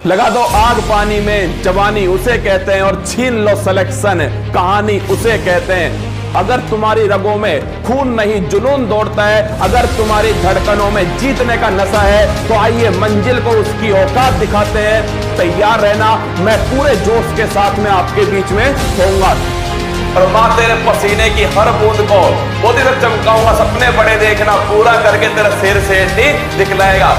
लगा दो आग पानी में, जवानी उसे कहते हैं, और छीन लो सिलेक्शन, कहानी उसे कहते हैं। अगर तुम्हारी रगों में खून नहीं जुनून दौड़ता है, अगर तुम्हारी धड़कनों में जीतने का नशा है, तो आइए मंजिल को उसकी औकात दिखाते हैं। तैयार रहना, मैं पूरे जोश के साथ में आपके बीच में होऊंगा और मां तेरे पसीने की हर बूंद को मोदी तक चमकाऊंगा। सपने बड़े देखना, पूरा करके तेरा सिर से दिखलाएगा।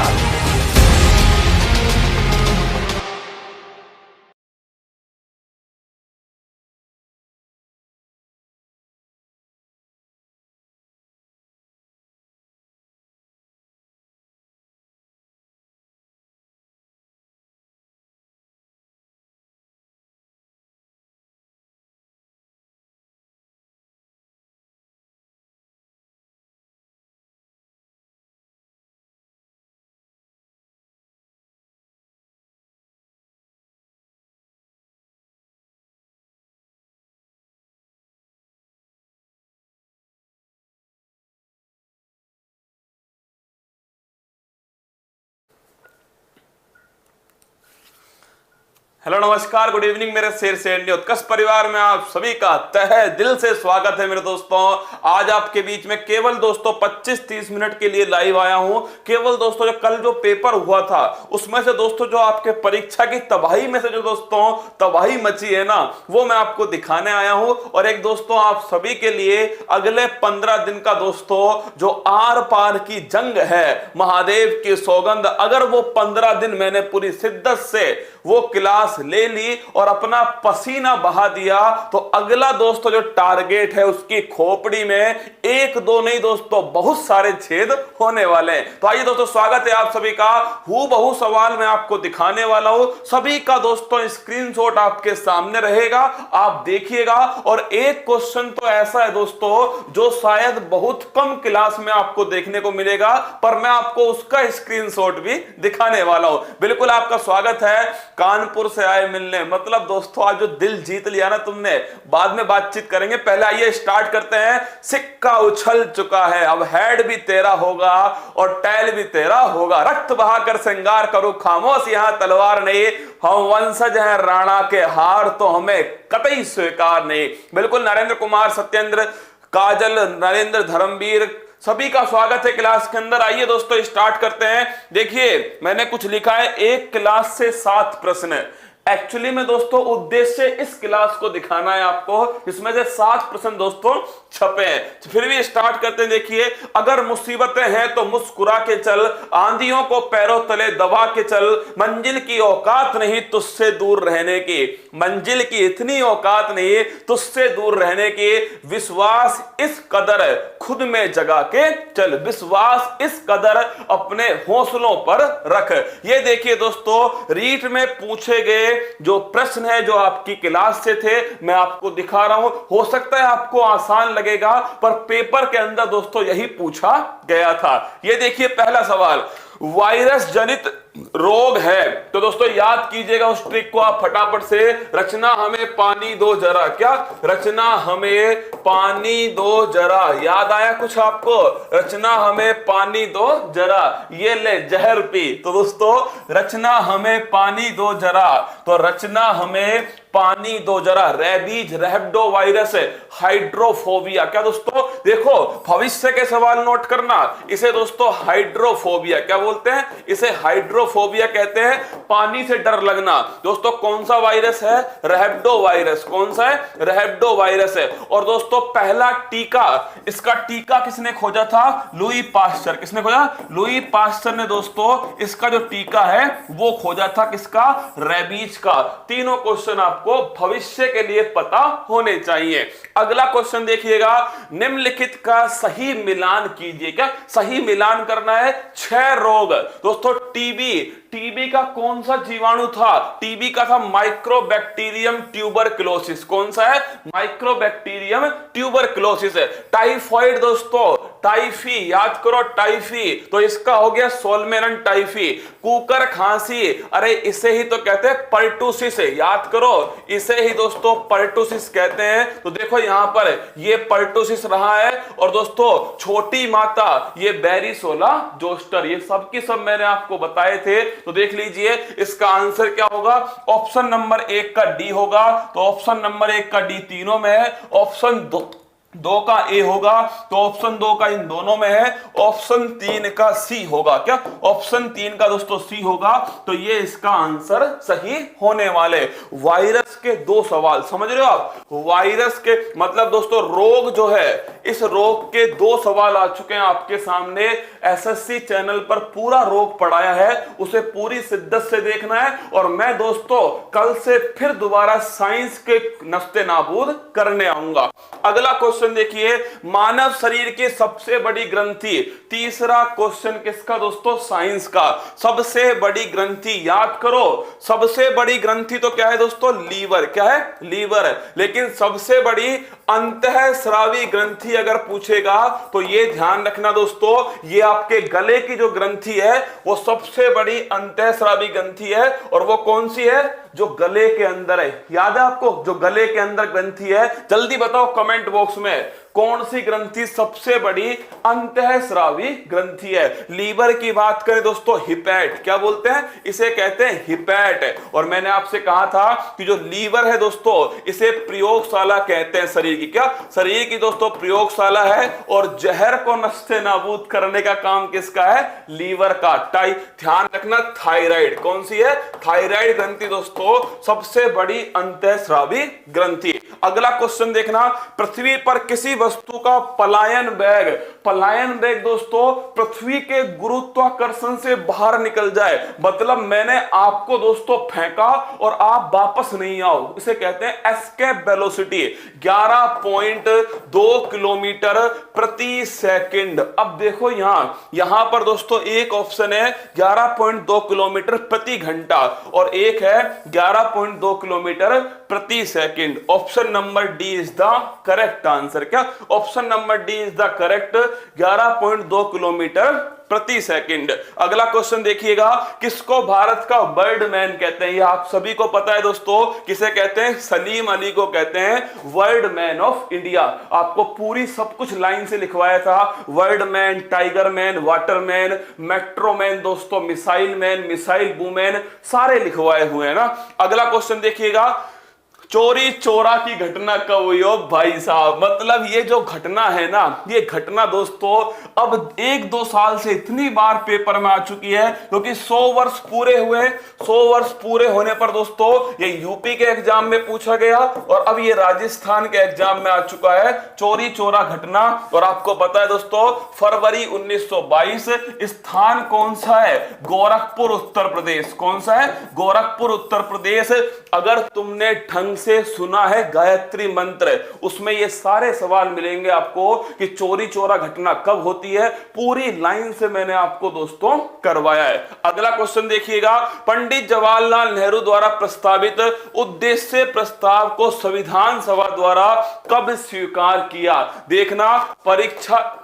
हेलो नमस्कार, गुड इवनिंग मेरे शेर से उत्कर्ष परिवार में आप सभी का तहे दिल से स्वागत है मेरे दोस्तों। आज आपके बीच में केवल दोस्तों 25-30 मिनट के लिए लाइव आया हूं। केवल दोस्तों कल जो पेपर हुआ था उसमें से दोस्तों जो आपके परीक्षा की तबाही में से जो दोस्तों तबाही मची है ना, वो मैं आपको दिखाने आया हूं। और एक दोस्तों आप सभी के लिए अगले 15 दिन का दोस्तों जो आर पार की जंग है, महादेव की सौगंध, अगर वो 15 दिन मैंने पूरी शिद्दत से वो क्लास ले ली और अपना पसीना बहा दिया, तो अगला दोस्तों जो टारगेट है उसकी खोपड़ी में एक दो नहीं दोस्तों बहुत सारे छेद होने वाले हैं। तो आइए दोस्तों, स्वागत है आप सभी का। हूबहू सवाल मैं आपको दिखाने वाला हूं, सभी का दोस्तों स्क्रीनशॉट आपके सामने रहेगा, आप देखिएगा। और एक क्वेश्चन तो ऐसा है दोस्तों जो शायद बहुत कम क्लास में आपको देखने को मिलेगा, पर मैं आपको उसका स्क्रीनशॉट भी दिखाने वाला हूं। बिल्कुल आपका स्वागत है, कानपुर से आए मिलने। मतलब दोस्तों आज जो दिल जीत लिया ना तुमने, बाद में बातचीत करेंगे, पहले आइए स्टार्ट करते हैं। सिक्का उछल चुका है, अब हेड भी तेरा होगा और टैल भी तेरा होगा। रक्त बहाकर श्रृंगार करो, खामोश यहां तलवार नहीं। हम वंशज हैं राणा के, हार तो हमें कतई स्वीकार नहीं। बिल्कुल नरेंद्र कुमार, सत्येंद्र, काजल, नरेंद्र, धर्मवीर, सभी का स्वागत है क्लास के अंदर। आइए दोस्तों स्टार्ट करते हैं। देखिए मैंने कुछ लिखा है, एक क्लास से 7 प्रश्न। एक्चुअली में दोस्तों उद्देश्य इस क्लास को दिखाना है आपको, इसमें से 7 प्रश्न दोस्तों छपे हैं। फिर भी स्टार्ट करते हैं। देखिए, अगर मुसीबतें हैं तो मुस्कुरा के चल, आंधियों को पैरों तले दबा के चल, मंजिल की औकात नहीं तुझसे दूर रहने की, मंजिल की इतनी औकात नहीं तुझसे दूर रहने की, विश्वास इस कदर खुद में जगा के चल, विश्वास इस कदर अपने हौसलों पर रख। ये देखिए दोस्तों, रीट में पूछे गए जो प्रश्न है जो आपकी क्लास से थे, मैं आपको दिखा रहा हूं। हो सकता है आपको आसान लगेगा, पर पेपर के अंदर दोस्तों यही पूछा गया था। ये देखिए पहला सवाल, वायरस जनित रोग है, तो दोस्तों याद कीजिएगा उस ट्रिक को आप फटाफट से। रचना हमें पानी दो जरा, क्या रचना हमें पानी दो जरा, याद आया कुछ आपको? रचना हमें पानी दो जरा, ये ले जहर पी। तो दोस्तों रचना हमें पानी दो जरा, तो रचना हमें पानी दो जरा। रेबीज, रेबडो वायरस, हाइड्रोफोबिया, क्या दोस्तों देखो भविष्य के सवाल नोट करना, इसे दोस्तों हाइड्रोफोबिया क्या बोलते हैं? इसे हाइड्रोफोबिया कहते हैं, पानी से डर लगना। दोस्तों कौन सा वायरस है? Rhabdo virus. कौन सा है? रेबडो वायरस है। और दोस्तों पहला टीका, इसका टीका किसने खोजा था? Louis Pasteur. किसने खोजा? लुई पास्चर ने दोस्तों इसका जो टीका है वो खोजा था, किसका? रेबीज का। तीनों क्वेश्चन आपको भविष्य के लिए पता होने चाहिए। अगला क्वेश्चन देखिएगा, निम्नलिखित का सही मिलान कीजिए। क्या सही मिलान करना है? 6 रोग। दोस्तों टीबी, टीबी का कौन सा जीवाणु था? टीबी का था माइक्रोबैक्टीरियम ट्यूबरकुलोसिस। कौन सा है? माइक्रोबैक्टीरियम ट्यूबरकुलोसिस है। टाइफॉइड दोस्तों, टाइफी, याद करो टाइफी, तो इसका हो गया सोलमेरन टाइफी। कुकर खांसी, अरे इसे ही तो कहते हैं पर्टुसिस, याद करो इसे ही दोस्तों पर्टुसिस कहते हैं। तो देखो यहां पर ये पर्टुसिस रहा है। और दोस्तों छोटी माता ये बैरिसोला जोस्टर, ये सब की सब मैंने आपको बताए थे। तो देख लीजिए इसका आंसर क्या होगा, ऑप्शन नंबर 1 का डी होगा। तो ऑप्शन नंबर 1 का डी तीनों में है, ऑप्शन 2 का ए होगा, तो ऑप्शन 2 का इन दोनों में है, ऑप्शन 3 का सी होगा। क्या ऑप्शन 3 का दोस्तों सी होगा। तो ये इसका आंसर सही होने वाले। वायरस के 2 सवाल, समझ रहे हो आप, वायरस के मतलब दोस्तों रोग जो है, इस रोग के 2 सवाल आ चुके हैं आपके सामने। एसएससी चैनल पर पूरा रोग पढ़ाया है, उसे पूरी शिद्दत से देखना है। और मैं दोस्तों कल से फिर दोबारा साइंस के नस्ते नाबूद करने आऊंगा। अगला क्वेश्चन देखिए, मानव शरीर की सबसे बड़ी ग्रंथि। तीसरा क्वेश्चन किसका दोस्तों, साइंस का। सबसे बड़ी ग्रंथि याद करो, सबसे बड़ी ग्रंथि तो क्या है दोस्तों, लीवर। क्या है, लीवर है। लेकिन सबसे बड़ी अंतःस्रावी ग्रंथि अगर पूछेगा तो ये ध्यान रखना दोस्तों, ये आपके गले की जो ग्रंथि है वो सबसे बड़ी अंतःस्रावी ग्रंथि है। और वो कौन सी है, जो गले के अंदर है। याद है आपको, जो गले के अंदर ग्रंथि है। जल्दी बताओ कमेंट बॉक्स में कौन सी ग्रंथि सबसे बड़ी अंतःस्रावी ग्रंथि है। लीवर की बात करें दोस्तों, हिपैट। क्या बोलते हैं, इसे कहते हैं हिपैट। और मैंने आपसे कहा था कि जो लीवर है दोस्तों, इसे प्रयोगशाला कहते हैं शरीर की। क्या, शरीर की दोस्तों प्रयोगशाला है। और जहर को नस्ते नाबूद करने का काम किसका है, लीवर का। ध्यान रखना, थायराइड कौन सी है, थायराइड ग्रंथि दोस्तों सबसे बड़ी अंतःस्रावी ग्रंथि। अगला क्वेश्चन देखना, पृथ्वी पर किसी वस्तु का पलायन वेग। पलायन वेग दोस्तों पृथ्वी के गुरुत्वाकर्षण से बाहर निकल जाए। मतलब मैंने आपको दोस्तों फेंका और आप वापस नहीं आओ, इसे कहते हैं एस्केप वेलोसिटी। 11.2 किलोमीटर प्रति सेकंड। अब देखो यहां पर दोस्तों एक ऑप्शन है 11.2 किलोमीटर प्रति घंटा और एक है 11.2 किलोमीटर प्रति second. Option number D is the correct answer. क्या, option number D is the correct, 11.2 kilometre प्रति सेकंड। अगला क्वेश्चन देखिएगा, किसको भारत का बर्ड मैन कहते हैं। ये आप सभी को पता है दोस्तों, किसे कहते हैं, सलीम अली को कहते हैं वर्ल्ड मैन ऑफ इंडिया। आपको पूरी सब कुछ लाइन से लिखवाया था, world man, tiger man, water man, metro man दोस्तों, मिसाइल मैन, मिसाइल वुमेन, सारे लिखवाए हुए हैं ना। अगला क्वेश्चन देखिएगा, चोरी चोरा की घटना कब हुई हो भाई साहब। मतलब ये जो घटना है ना, ये घटना दोस्तों अब 1-2 साल से इतनी बार पेपर में आ चुकी है क्योंकि 100 वर्ष पूरे हुए। 100 वर्ष पूरे होने पर दोस्तों ये यूपी के एग्जाम में पूछा गया और अब ये राजस्थान के एग्जाम में आ चुका है, चोरी चोरा घटना। और आपको पता है दोस्तों फरवरी 1922। स्थान कौन सा है, गोरखपुर उत्तर प्रदेश। कौन सा है, गोरखपुर उत्तर प्रदेश। अगर तुमने ढंग से सुना है गायत्री मंत्र, उसमें ये सारे सवाल मिलेंगे आपको कि चोरी चोरा घटना कब होती है। पूरी लाइन से मैंने आपको दोस्तों करवाया है। अगला क्वेश्चन देखिएगा, पंडित जवाहरलाल नेहरू द्वारा प्रस्तावित उद्देश्य प्रस्ताव को संविधान सभा द्वारा कब स्वीकार किया। देखना परीक्षा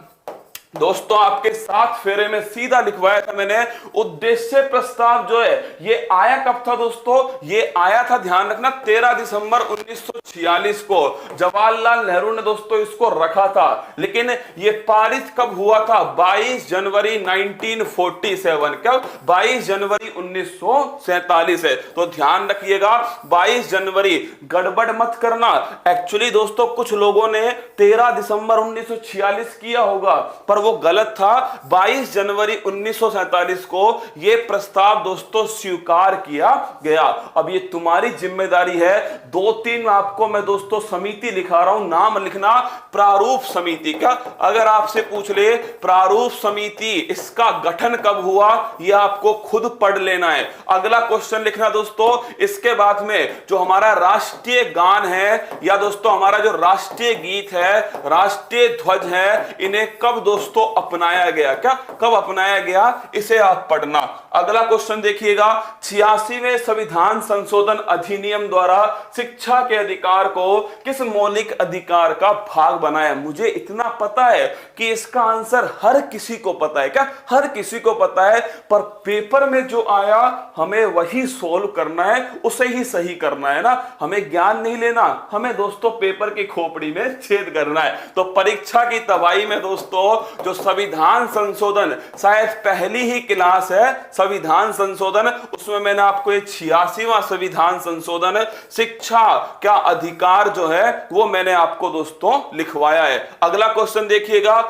दोस्तों आपके 7 फेरे में सीधा लिखवाया था मैंने। उद्देश्य प्रस्ताव जो है ये आया कब था दोस्तों, ये आया था, ध्यान रखना, 13 दिसंबर 1946 को जवाहरलाल नेहरू ने दोस्तों इसको रखा था। लेकिन ये पारित कब हुआ था, 22 जनवरी 1947। क्या, 22 जनवरी 1947 है। तो ध्यान रखिएगा 22 जनवरी, गड़बड़ मत करना। एक्चुअली दोस्तों कुछ लोगों ने 13 दिसंबर 1946 किया होगा पर वो गलत था। 22 जनवरी 1947 को यह प्रस्ताव दोस्तों स्वीकार किया गया। अब ये तुम्हारी जिम्मेदारी है, 2-3 आपको मैं दोस्तों समिति लिखा रहा हूं, नाम लिखना, प्रारूप समिति। क्या, अगर आपसे पूछ ले प्रारूप समिति इसका गठन कब हुआ, यह आपको खुद पढ़ लेना है। अगला क्वेश्चन लिखना दोस्तों, इसके बाद में जो हमारा राष्ट्रीय गान है या दोस्तों हमारा जो राष्ट्रीय गीत है, राष्ट्रीय ध्वज है, इन्हें कब दोस्तों अपनाया गया। क्या, कब अपनाया गया, इसे आप पढ़ना। अगला क्वेश्चन देखिएगा, 86वें संविधान संशोधन अधिनियम द्वारा शिक्षा के अधिकार को किस मौलिक अधिकार का भाग बनाया। मुझे इतना पता है कि इसका आंसर हर किसी को पता है। क्या, हर किसी को पता है, पर पेपर में जो आया हमें वही सोल्व करना है, उसे ही सही करना है ना। हमें ज्ञान नहीं लेना, हमें दोस्तों पेपर की खोपड़ी में छेद करना है। तो परीक्षा की तबाही में दोस्तों जो संविधान संशोधन शायद पहली ही क्लास है, संविधान संशोधन, उसमें मैंने आपको ये 86वां संविधान संशोधन शिक्षा क्या अधिकार जो है वो मैंने आपको दोस्तों लिखवाया है। अगला क्वेश्चन देखिएगा,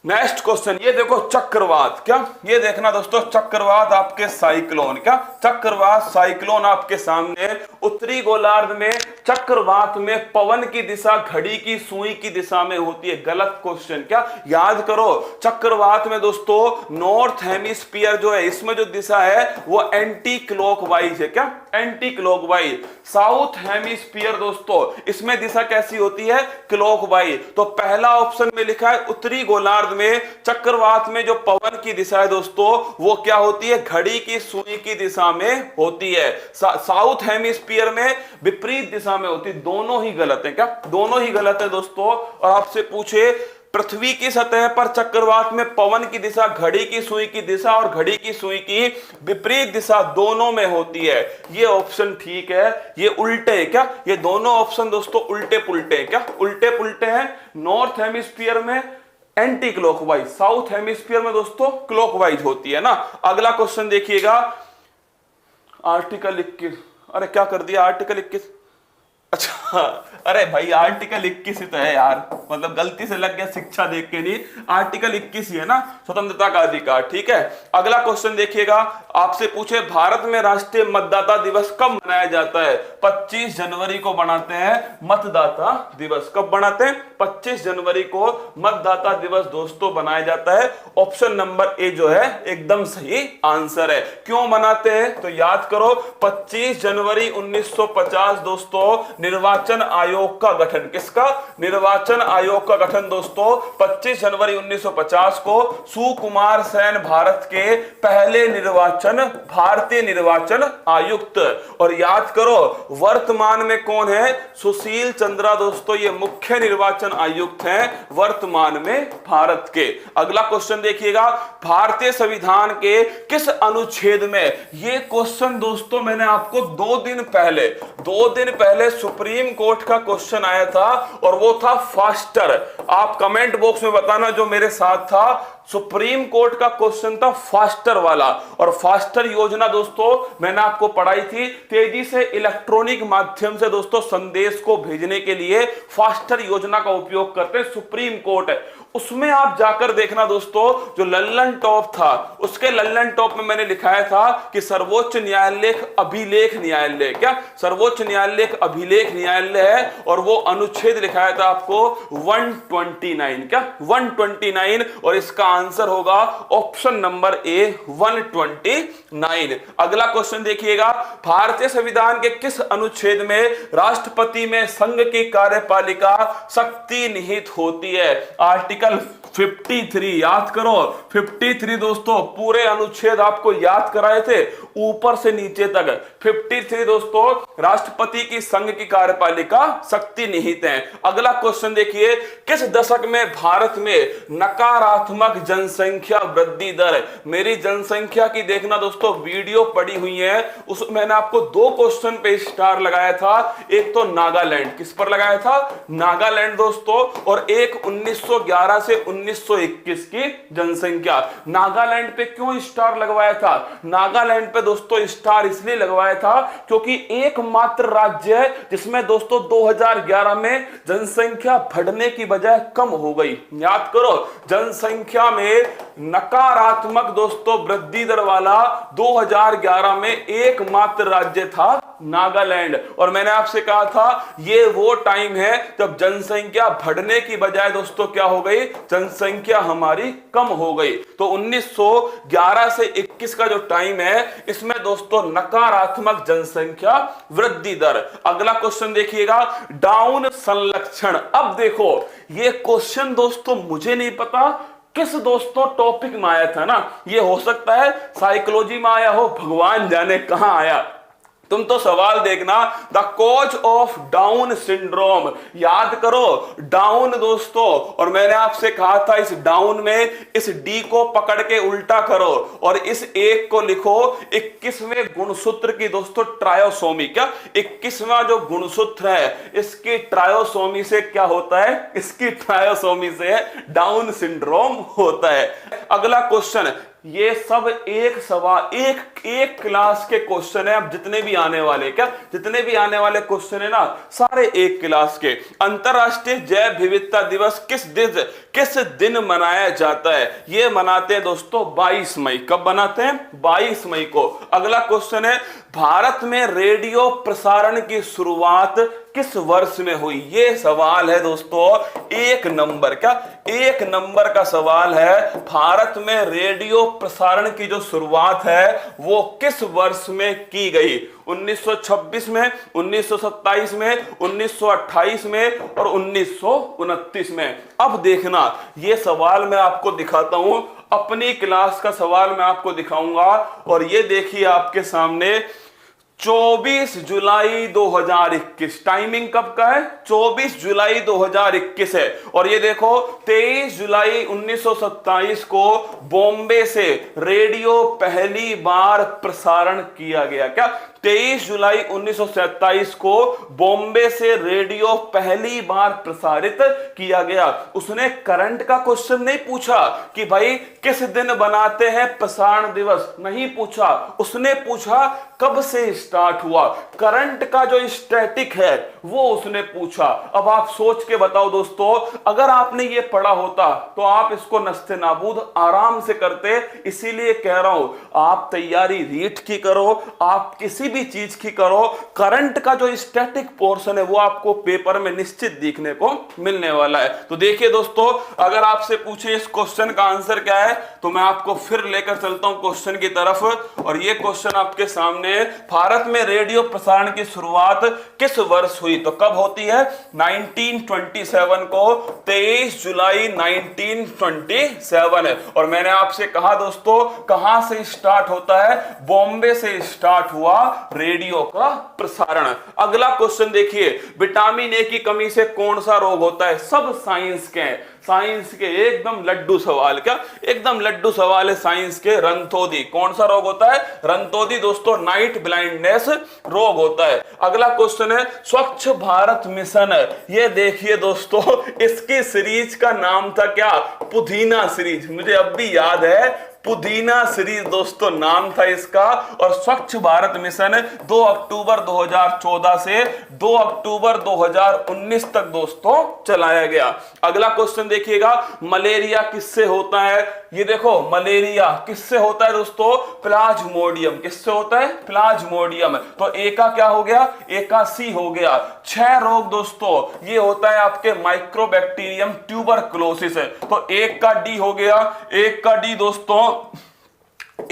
नेक्स्ट क्वेश्चन, ये देखो चक्रवात, क्या ये देखना दोस्तों, चक्रवात आपके साइक्लोन, क्या चक्रवात साइक्लोन आपके सामने, उत्तरी गोलार्ध में चक्रवात में पवन की दिशा घड़ी की सुई की दिशा में होती है। गलत क्वेश्चन, क्या याद करो, चक्रवात में दोस्तों नॉर्थ हेमिस्फीयर जो है इसमें जो दिशा है वो एंटी क्लॉकवाइज है, क्या एंटी क्लॉकवाइज। साउथ हेमिस्फीयर दोस्तों इसमें दिशा कैसी होती है, क्लॉकवाइज। तो पहला ऑप्शन में लिखा है उत्तरी गोलार्ध में चक्रवात में जो पवन की दिशा है दोस्तों वो क्या होती है, घड़ी की सुई की दिशा में होती है। साउथ हेमिस्फीयर में विपरीत दिशा में होती है। दोनों ही गलत है, क्या दोनों ही गलत है दोस्तों। और आपसे पूछे पृथ्वी की सतह पर चक्रवात में पवन की दिशा घड़ी की सुई की दिशा और घड़ी की सुई की विपरीत दिशा दोनों में होती है, ये ऑप्शन ठीक है। ये उल्टे है, क्या ये दोनों ऑप्शन दोस्तों उल्टे पुल्टे हैं, क्या उल्टे पुल्टे हैं। नॉर्थ हेमिस्फीयर में एंटी क्लॉकवाइज, साउथ हेमिस्फीयर में दोस्तों क्लॉकवाइज होती है ना। अगला क्वेश्चन देखिएगा, आर्टिकल 21, अरे क्या कर दिया आर्टिकल 21, अच्छा अरे भाई आर्टिकल 21 ही तो है यार, मतलब गलती से लग गया, शिक्षा देख के नहीं, आर्टिकल 21 ही है ना, स्वतंत्रता का अधिकार, ठीक है। अगला क्वेश्चन देखिएगा, आपसे पूछे भारत में राष्ट्रीय मतदाता दिवस कब मनाया जाता है। 25 जनवरी को बनाते हैं मतदाता दिवस। कब बनाते हैं, 25 जनवरी को मतदाता दिवस दोस्तों बनाया जाता है। ऑप्शन नंबर ए जो है एकदम सही आंसर है। क्यों मनाते हैं तो याद करो, 25 जनवरी 1950 दोस्तों निर्वाचन आयोग का गठन, किसका, निर्वाचन आयोग का गठन दोस्तों 25 जनवरी 1950 को सुकुमार सेन भारत के पहले भारतीय निर्वाचन आयुक्त। और याद करो वर्तमान में कौन है, सुशील चंद्रा दोस्तों, ये मुख्य निर्वाचन आयुक्त हैं वर्तमान में भारत के। अगला क्वेश्चन देखिएगा, भारतीय संविधान के किस अनुच्छेद में, ये क्वेश्चन दोस्तों मैंने आपको 2 दिन पहले सुप्रीम कोर्ट का क्वेश्चन आया था और वो था फास्टर। आप कमेंट बॉक्स में बताना जो मेरे साथ था, सुप्रीम कोर्ट का क्वेश्चन था फास्टर वाला। और फास्टर योजना दोस्तों मैंने आपको पढ़ाई थी, तेजी से इलेक्ट्रॉनिक माध्यम से दोस्तों संदेश को भेजने के लिए फास्टर योजना का उपयोग करते हैं सुप्रीम कोर्ट। उसमें आप जाकर देखना दोस्तों, जो लल्लन टॉप था उसके लल्लन टॉप में मैंने लिखाया था कि सर्वोच्च न्यायालय अभिलेख न्यायालय, क्या सर्वोच्च न्यायालय अभिलेख न्यायालय है, और वो अनुच्छेद लिखाया था आपको 129, क्या 129, और इसका आंसर होगा ऑप्शन नंबर ए 129। अगला क्वेश्चन देखिएगा, भारतीय संविधान के किस अनुच्छेद में राष्ट्रपति में संघ की कार्यपालिका शक्ति निहित होती है। आर्टिकल 53, याद करो 53 दोस्तों, पूरे अनुच्छेद आपको याद कराए थे ऊपर से नीचे तक। 53 दोस्तों राष्ट्रपति की संघ की कार्यपालिका शक्ति निहित है। अगला क्वेश्चन देखिए, किस दशक में भारत में नकारात्मक जनसंख्या वृद्धि दर, मेरी जनसंख्या की देखना दोस्तों वीडियो पड़ी हुई है, उस मैंने आपको 2 क्वेश्चन पे स्टार लगाया था। एक तो नागालैंड, किस पर लगाया था, नागालैंड दोस्तों, और एक 1911 से 1921 की जनसंख्या। नागालैंड पे क्यों स्टार लगवाया था, नागालैंड पे दोस्तों स्टार इसलिए लगवाया था क्योंकि एकमात्र राज्य है जिसमें दोस्तों 2011 में जनसंख्या बढ़ने की बजाय कम हो गई। याद करो जनसंख्या में नकारात्मक दोस्तों वृद्धि दर वाला 2011 में एकमात्र राज्य था नागालैंड। और मैंने आपसे कहा था ये वो टाइम है जब जनसंख्या बढ़ने की बजाय दोस्तों क्या हो गई, जनसंख्या हमारी कम हो गई। तो 1911 से 21 का जो टाइम है इसमें दोस्तों नकारात्मक जनसंख्या वृद्धि दर। अगला क्वेश्चन देखिएगा, डाउन संरक्षण। अब देखो ये क्वेश्चन दोस्तों मुझे नहीं पता किस दोस्तों टॉपिक में आया था ना, ये हो सकता है साइकोलॉजी में आया हो, भगवान जाने कहां आया। तुम तो सवाल देखना, the cause of down syndrome, याद करो डाउन दोस्तों, और मैंने आपसे कहा था इस डाउन में इस डी को पकड़ के उल्टा करो और इस एक को लिखो 21वें गुणसूत्र की दोस्तों ट्रायोसोमी। क्या 21वां जो गुणसूत्र है इसकी ट्रायोसोमी से क्या होता है, इसकी ट्रायोसोमी से डाउन सिंड्रोम होता है। अगला क्वेश्चन, ये सब एक सवाल, एक क्लास के क्वेश्चन है। अब जितने भी आने वाले, क्या जितने भी आने वाले क्वेश्चन है ना, सारे एक क्लास के। अंतरराष्ट्रीय जैव विविधता दिवस किस दिन मनाया जाता है? ये मनाते हैं दोस्तों 22 मई। कब मनाते हैं? 22 मई को। अगला क्वेश्चन है, भारत में रेडियो प्रसारण की शुरुआत किस वर्ष में हुई? ये सवाल है दोस्तों 1 नंबर का, 1 नंबर का सवाल है। भारत में रेडियो प्रसारण की जो शुरुआत है वो किस वर्ष में की गई? 1926 में, 1927 में, 1928 में और 1929 में। अब देखना, ये सवाल मैं आपको दिखाता हूं, अपनी क्लास का सवाल मैं आपको दिखाऊंगा। और ये देखिए आपके सामने 24 जुलाई 2021। टाइमिंग कब का है? 24 जुलाई 2021 है। और ये देखो 23 जुलाई 1927 को बॉम्बे से रेडियो पहली बार प्रसारण किया गया। क्या? 23 जुलाई 1927 को बॉम्बे से रेडियो पहली बार प्रसारित किया गया। उसने करंट का क्वेश्चन नहीं पूछा कि भाई किस दिन बनाते हैं प्रसारण दिवस, नहीं पूछा। उसने पूछा कब से स्टार्ट हुआ, करंट का जो स्टैटिक है वो उसने पूछा। अब आप सोच के बताओ दोस्तों, अगर आपने ये पढ़ा होता तो आप इसको नस्ते नाबूद आराम से करते। इसीलिए कह रहा हूं, आप तैयारी रीट की करो, आप किसी भी चीज की करो, करंट का जो स्टैटिक पोर्शन है वो आपको पेपर में निश्चित देखने को मिलने वाला है। तो देखिए दोस्तों, अगर आपसे पूछे इस क्वेश्चन का आंसर क्या है, तो मैं आपको फिर लेकर चलता हूं क्वेश्चन की तरफ। और ये क्वेश्चन आपके सामने, भारत में रेडियो प्रसारण की शुरुआत किस वर्ष हुई? तो कब होती है? 1927 को, 23 जुलाई 1927 है। और मैंने आपसे कहा दोस्तों, कहां से स्टार्ट होता है? बॉम्बे से स्टार्ट हुआ रेडियो का प्रसारण। अगला क्वेश्चन देखिए, विटामिन ए की कमी से कौन सा रोग होता है? सब साइंस के हैं, साइंस के एकदम लड्डू सवाल। क्या? एकदम लड्डू सवाल है साइंस के। रंतोदी कौन सा रोग होता है? रंतोदी दोस्तों नाइट ब्लाइंडनेस रोग होता है। अगला क्वेश्चन है, स्वच्छ भारत मिशन। ये देखिए दोस्तों, इसकी सीरीज का नाम था क्या? पुदीना सीरीज। मुझे अब भी याद है, पुदीना सीरीज दोस्तों नाम था इसका। और स्वच्छ भारत मिशन 2 अक्टूबर 2014 से 2 अक्टूबर 2019 तक दोस्तों चलाया गया। अगला क्वेश्चन देखिएगा, मलेरिया किससे होता है? ये देखो, मलेरिया किससे होता है दोस्तों? प्लाज्मोडियम। किससे होता है? प्लाज्मोडियम। तो ए का क्या हो गया? ए का सी हो गया। 6 रोग दोस्तों ये होता है आपके माइक्रोबैक्टीरियम ट्यूबरकुलोसिस है। तो एक का डी हो गया, एक का डी दोस्तों,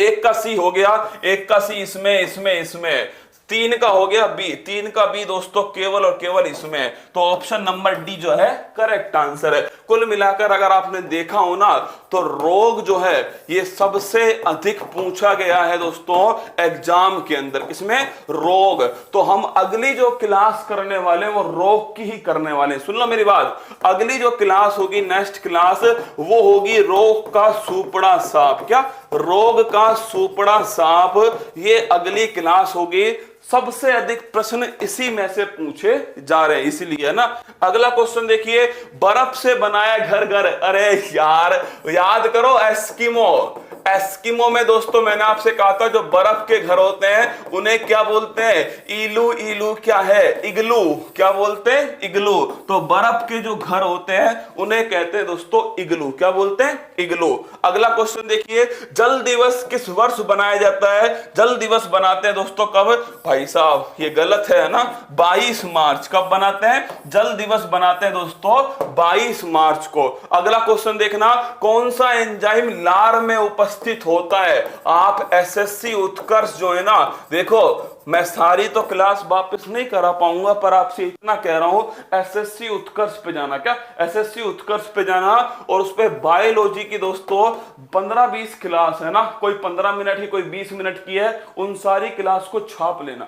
एक का सी हो गया, एक का सी इसमें 3 का हो गया बी, 3 का बी दोस्तों केवल और केवल इसमें। तो ऑप्शन नंबर डी जो है करेक्ट आंसर है। कुल मिलाकर अगर आपने देखा हो ना, तो रोग जो है ये सबसे अधिक पूछा गया है दोस्तों एग्जाम के अंदर। किसमें? रोग। तो हम अगली जो क्लास करने वाले वो रोग की ही करने वाले। सुन लो मेरी बात, अगली जो क्लास होगी, नेक्स्ट क्लास, वो होगी रोग का सुपड़ा सांप। क्या? रोग का सुपड़ा सांप, ये अगली क्लास होगी। सबसे अधिक प्रश्न इसी में से पूछे जा रहे हैं, इसीलिए ना। अगला क्वेश्चन देखिए, बर्फ से बनाया घर। अरे यार याद करो, एस्किमो। एस्किमो में दोस्तों मैंने आपसे कहा था जो बर्फ के घर होते हैं उन्हें क्या बोलते हैं? इलू क्या है? इग्लू। क्या बोलते हैं? इग्लू। तो बर्फ के जो घर होते हैं उन्हें कहते हैं दोस्तों इग्लू। क्या बोलते हैं? इग्लू। अगला क्वेश्चन देखिए, जल दिवस किस वर्ष बनाया जाता है? जल दिवस बनाते हैं दोस्तों कब? भाई साहब ये गलत है ना, 22 मार्च। कब बनाते हैं? जल दिवस बनाते हैं दोस्तों 22 मार्च को। अगला क्वेश्चन देखना, कौन सा एंजाइम लार में उपस्थित होता है? आप एसएससी उत्कर्ष जो है ना, देखो मैं सारी तो क्लास वापस नहीं करा पाऊंगा, पर आपसे इतना कह रहा हूं, एसएससी उत्कर्ष पे जाना। क्या? एसएससी उत्कर्ष पे जाना, और उस पे बायोलॉजी की दोस्तों 15-20 क्लास है ना, कोई 15 मिनट की, कोई 20 मिनट की है, उन सारी क्लास को छाप लेना।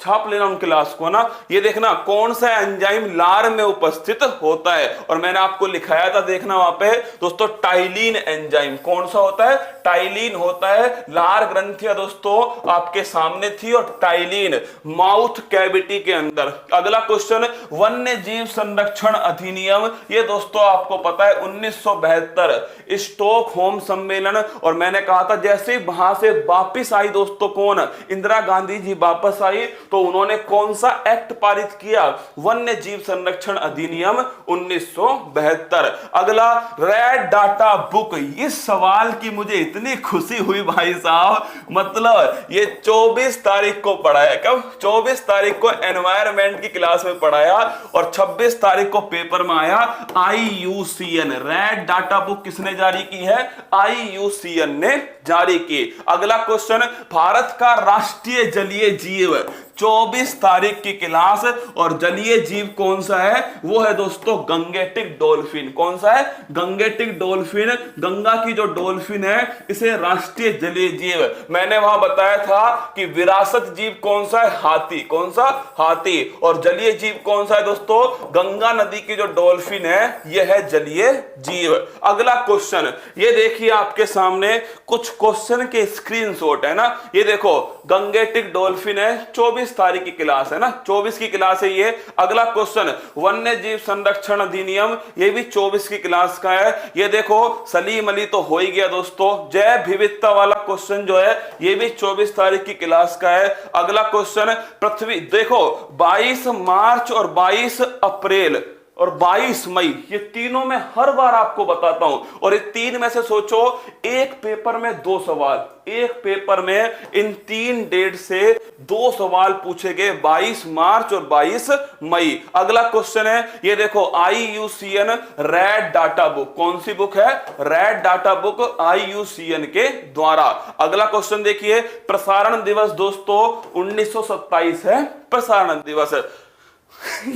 छाप लेना उन क्लास को ना। ये देखना कौन सा एंजाइम लार में उपस्थित होता है, और मैंने आपको लिखाया था, देखना वहां पे दोस्तों, टाइलिन एंजाइम। कौन सा होता है? टाइलिन होता है। लार ग्रंथियां दोस्तों आपके सामने थी, और टाइलिन माउथ कैविटी के अंदर। अगला क्वेश्चन, वन्य जीव संरक्षण अधिनियम, ये दोस्तों आपको पता है 1972 स्टॉकहोम सम्मेलन। और मैंने कहा था जैसे वहां से वापिस आई दोस्तों, कौन? इंदिरा गांधी जी वापस आई, तो उन्होंने कौन सा एक्ट पारित किया? वन्य जीव संरक्षण अधिनियम 1972। अगला, रेड डाटा बुक। इस सवाल की मुझे इतनी खुशी हुई भाई साहब, मतलब ये 24 तारीख को पढ़ाया। कब? 24 तारीख को एनवायरमेंट की क्लास में पढ़ाया, और 26 तारीख को पेपर में आया। IUCN रेड डाटा बुक किसने जारी की है? IUCN ने जारी की। अगला क्वेश्चन, भारत का राष्ट्रीय जलीय जीव, 24 तारीख की क्लास, और जलीय जीव कौन सा है? वो है दोस्तों गंगेटिक डॉल्फिन। कौन सा है? Gangetic dolphin. गंगा की जो डॉल्फिन है, इसे राष्ट्रीय जलीय जीव। मैंने वहां बताया था कि विरासत जीव कौन सा है? हाथी। कौन सा? हाथी। और जलीय जीव कौन सा है दोस्तों? गंगा नदी की जो डॉल्फिन है, यह है जलीय जीव। अगला क्वेश्चन, ये देखिए आपके सामने कुछ क्वेश्चन के स्क्रीनशॉट है ना। ये देखो, गंगेटिक डॉल्फिन है, 24 तारीख की क्लास है ना, 24 की क्लास है ये। अगला क्वेश्चन, वन्य जीव संरक्षण अधिनियम, ये भी 24 की क्लास का है। ये देखो, सलीम अली तो हो ही गया दोस्तों। जैव विविधता वाला क्वेश्चन जो है, ये भी 24 तारीख की क्लास का है। अगला क्वेश्चन, पृथ्वी, देखो 22 मार्च और 22 अप्रैल और 22 मई, ये तीनों में हर बार आपको बताता हूं। और ये तीन में से सोचो, एक पेपर में 2 सवाल, एक पेपर में इन 3 डेट से 2 सवाल पूछे गए, 22 मार्च और 22 मई। अगला क्वेश्चन है, ये देखो, IUCN रेड डाटा बुक। कौन सी बुक है? रेड डाटा बुक, IUCN के द्वारा। अगला क्वेश्चन देखिए, प्रसारण दिवस दोस्तों 1927 है प्रसारण दिवस।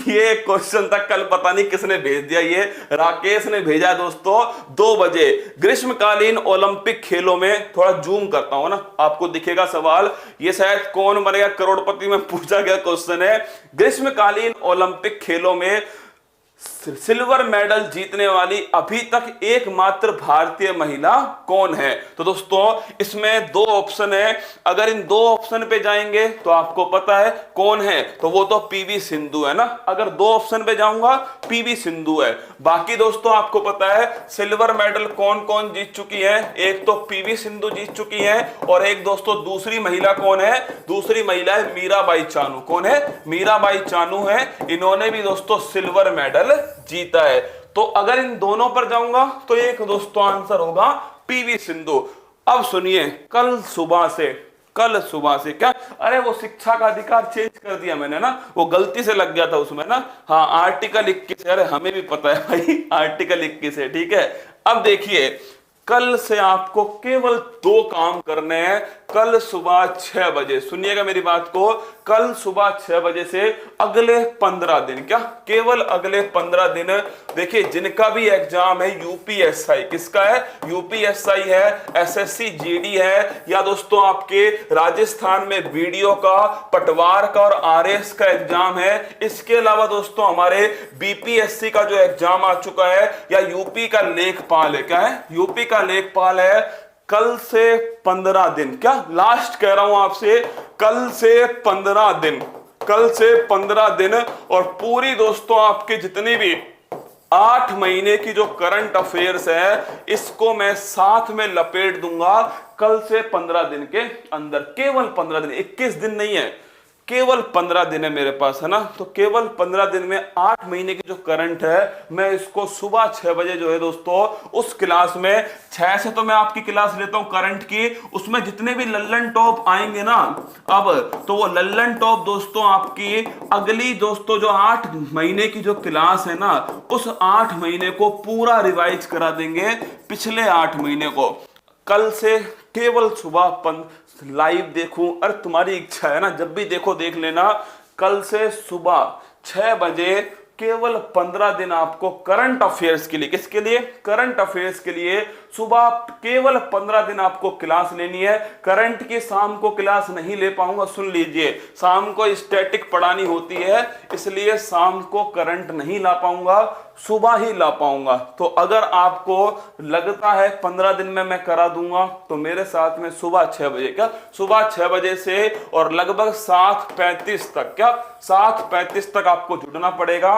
ये क्वेश्चन तक कल पता नहीं किसने भेज दिया, ये राकेश ने भेजा दोस्तों 2 बजे। ग्रीष्मकालीन ओलंपिक खेलों में, थोड़ा जूम करता हूं ना, आपको दिखेगा सवाल। ये शायद कौन बनेगा करोड़पति में पूछा गया क्वेश्चन है। ग्रीष्मकालीन ओलंपिक खेलों में सिल्वर मेडल जीतने वाली अभी तक एकमात्र भारतीय महिला कौन है? तो दोस्तों इसमें 2 ऑप्शन है। अगर इन 2 ऑप्शन पे जाएंगे तो आपको पता है कौन है, तो वो तो PV सिंधु है ना। अगर 2 ऑप्शन पे जाऊंगा, PV सिंधु है। बाकी दोस्तों आपको पता है सिल्वर मेडल कौन कौन जीत चुकी है? एक तो PV सिंधु जीत चुकी है, और एक दोस्तों दूसरी महिला कौन है? दूसरी महिला है मीराबाई चानू। कौन है? मीराबाई चानू है। इन्होंने भी दोस्तों सिल्वर मेडल जीता है। तो अगर इन दोनों पर जाऊंगा तो एक दोस्तों आंसर होगा PV सिंधु। अब सुनिए, कल सुबह से क्या, अरे वो शिक्षा का अधिकार चेंज कर दिया मैंने ना, वो गलती से लग गया था उसमें ना। हाँ, आर्टिकल 21 है, अरे हमें भी पता है भाई, आर्टिकल 21 है, ठीक है। अब देखिए, कल से आपको केवल 2 काम करने हैं। कल सुबह 6 बजे, सुनिएगा मेरी बात को, कल सुबह 6 बजे से अगले 15 दिन, क्या केवल अगले 15 दिन, देखिए जिनका भी एग्जाम है UPSI, किसका है? UPSI है, SSC GD है, या दोस्तों आपके राजस्थान में वीडियो का, पटवार का और RS का एग्जाम है। इसके अलावा दोस्तों हमारे BPSC का जो एग्जाम आ चुका है, या यूपी का लेखपाल है, क्या है? यूपी का लेखपाल है। कल से 15 दिन, क्या लास्ट कह रहा हूं आपसे, कल से 15 दिन, कल से 15 दिन, और पूरी दोस्तों आपके जितनी भी 8 महीने की जो करंट अफेयर्स है, इसको मैं साथ में लपेट दूंगा कल से 15 दिन के अंदर। केवल 15 दिन, 21 दिन नहीं है, केवल 15 दिन है मेरे पास, है ना। तो केवल 15 दिन में 8 महीने की जो करंट है, मैं इसको सुबह 6 बजे जो है दोस्तों उस क्लास में, 6 से तो मैं आपकी क्लास लेता हूं करंट की, उसमें जितने भी लल्लन टॉप आएंगे ना अब, तो वो लल्लन टॉप दोस्तों आपकी अगली दोस्तों जो 8 महीने की जो क्लास है ना, उस 8 महीने को पूरा रिवाइज करा देंगे, पिछले 8 महीने को। कल से केवल सुबह लाइव देखूं, अरे तुम्हारी इच्छा है ना, जब भी देखो देख लेना। कल से सुबह 6 बजे केवल 15 दिन आपको करंट अफेयर्स के लिए, किसके लिए? करंट अफेयर्स के लिए सुबह केवल 15 दिन आपको क्लास लेनी है। करंट की शाम को क्लास नहीं ले पाऊंगा, सुन लीजिए, शाम को स्टैटिक पढ़ानी होती है, इसलिए शाम को करंट नहीं ला पाऊंगा, सुबह ही ला पाऊंगा। तो अगर आपको लगता है 15 दिन में मैं करा दूंगा तो मेरे साथ में सुबह 6 बजे, क्या सुबह 6 बजे से और लगभग 7:35 तक, क्या 7:35 तक आपको जुड़ना पड़ेगा।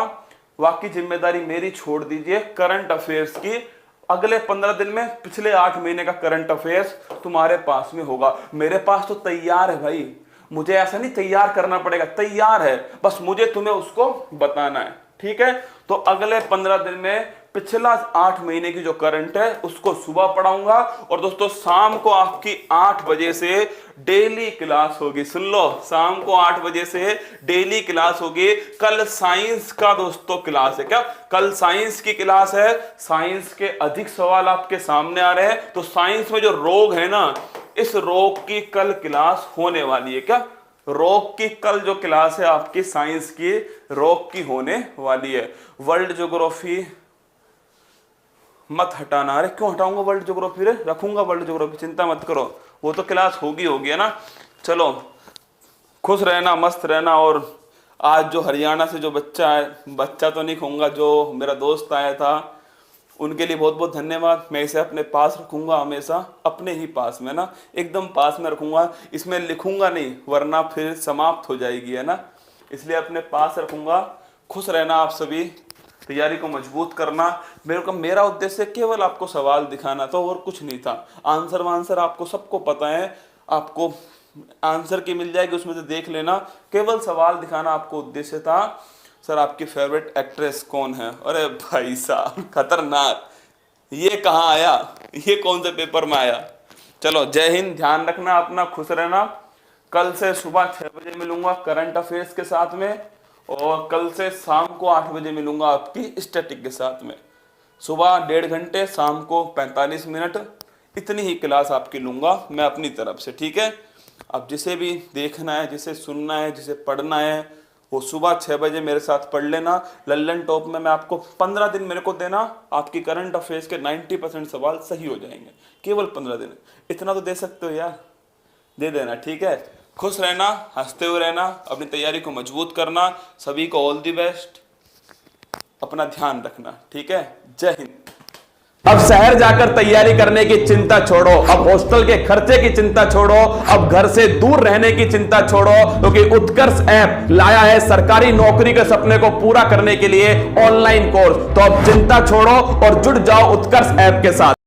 बाकी जिम्मेदारी मेरी छोड़ दीजिए करंट अफेयर्स की। अगले 15 दिन में पिछले 8 महीने का करंट अफेयर्स तुम्हारे पास में होगा। मेरे पास तो तैयार है भाई, मुझे ऐसा नहीं तैयार करना पड़ेगा, तैयार है, बस मुझे तुम्हें उसको बताना है, ठीक है। तो अगले 15 दिन में पिछला 8 महीने की जो करंट है उसको सुबह पढ़ाऊंगा। और दोस्तों शाम को आपकी 8 बजे से डेली क्लास होगी, सुन लो, शाम को 8 बजे से डेली क्लास होगी। कल साइंस का दोस्तों क्लास है, क्या कल साइंस की क्लास है। साइंस के अधिक सवाल आपके सामने आ रहे हैं। तो साइंस में जो रोग है ना, इस रोग की कल क्लास होने वाली है, क्या रोग की कल जो क्लास है आपकी साइंस की रोग की होने वाली है। वर्ल्ड ज्योग्राफी मत हटाना। अरे क्यों हटाऊंगा वर्ल्ड ज्योग्राफी, रे रखूंगा वर्ल्ड ज्योग्राफी, चिंता मत करो, वो तो क्लास होगी है ना। चलो खुश रहना, मस्त रहना। और आज जो हरियाणा से जो बच्चा है, बच्चा तो नहीं कहूंगा, जो मेरा दोस्त आया था, उनके लिए बहुत बहुत धन्यवाद। मैं इसे अपने पास रखूंगा, हमेशा अपने ही पास में ना, एकदम पास में रखूंगा। इसमें लिखूंगा नहीं वरना फिर समाप्त हो जाएगी, है ना, इसलिए अपने पास रखूंगा। खुश रहना आप सभी, तैयारी को मजबूत करना। मेरा उद्देश्य केवल आपको सवाल दिखाना था और कुछ नहीं था। आंसर आपको सबको पता है, आपको आंसर की मिल जाएगी, उसमें से देख लेना। केवल सवाल दिखाना आपको उद्देश्य था। सर आपकी फेवरेट एक्ट्रेस कौन है? अरे भाई साहब खतरनाक, ये कहाँ आया, ये कौन से पेपर में आया। चलो जय हिंद, ध्यान रखना अपना, खुश रहना। कल से सुबह 6 बजे मिलूंगा करंट अफेयर्स के साथ में, और कल से शाम को 8 बजे मिलूंगा आपकी स्टैटिक के साथ में। सुबह 1.5 घंटे, शाम को 45 मिनट, इतनी ही क्लास आपकी लूंगा मैं अपनी तरफ से, ठीक है। अब जिसे भी देखना है, जिसे सुनना है, जिसे पढ़ना है, वो सुबह 6 बजे मेरे साथ पढ़ लेना। लल्लन टॉप में मैं आपको 15 दिन मेरे को देना, आपकी करंट अफेयर्स के 90% सवाल सही हो जाएंगे, केवल 15 दिन। इतना तो दे सकते हो यार, दे देना, ठीक है। खुश रहना, हंसते हुए रहना, अपनी तैयारी को मजबूत करना। सभी को ऑल दी बेस्ट, अपना ध्यान रखना, ठीक है। जय हिंद। अब शहर जाकर तैयारी करने की चिंता छोड़ो, अब हॉस्टल के खर्चे की चिंता छोड़ो, अब घर से दूर रहने की चिंता छोड़ो, क्योंकि उत्कर्ष ऐप लाया है सरकारी नौकरी के सपने को पूरा करने के लिए ऑनलाइन कोर्स। तो अब चिंता छोड़ो और जुड़ जाओ उत्कर्ष ऐप के साथ।